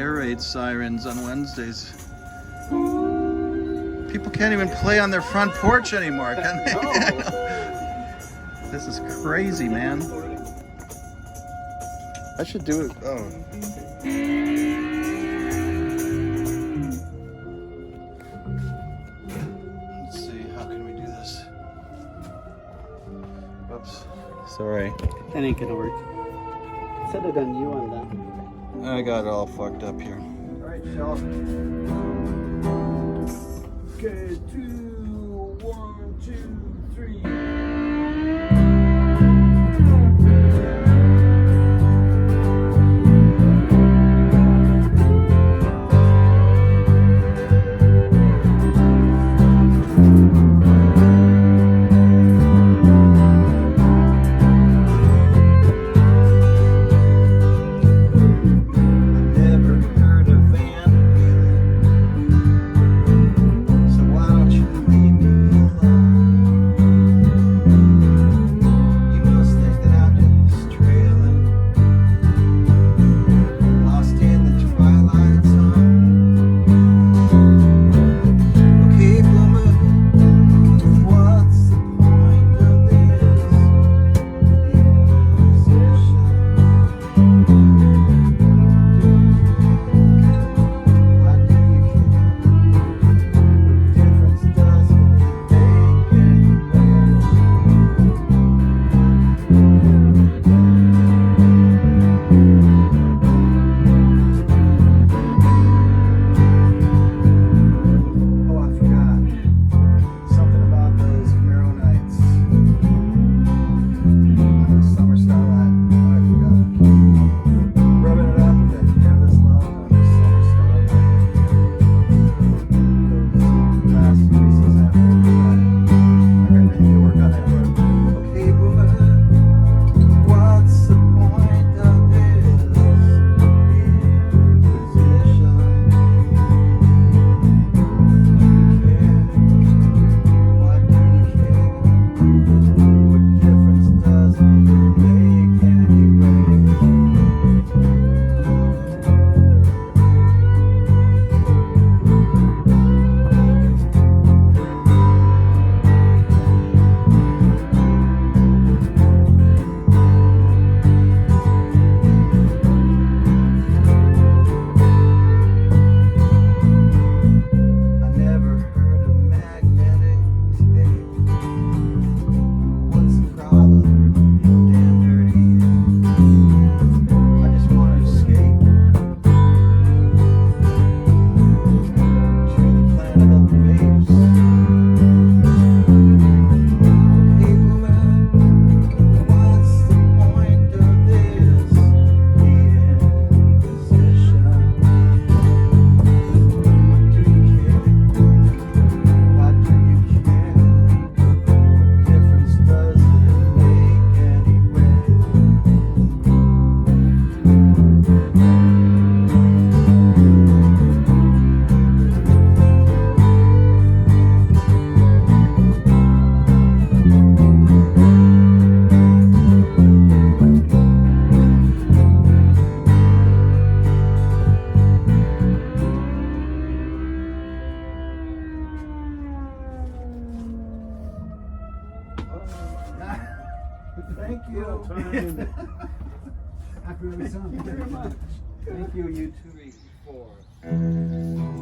air raid sirens on Wednesdays. People can't even play on their front porch anymore, can they? This is crazy, man. I should do it. Oh. Let's see, how can we do this? Whoops. Sorry. That ain't gonna work. Should have done you on that. I got it all fucked up here. Alright, Shell. Okay, 2, 1, 2, 3. Thank you. Happy with some. Thank you very much. Thank you, you two. 3, 4.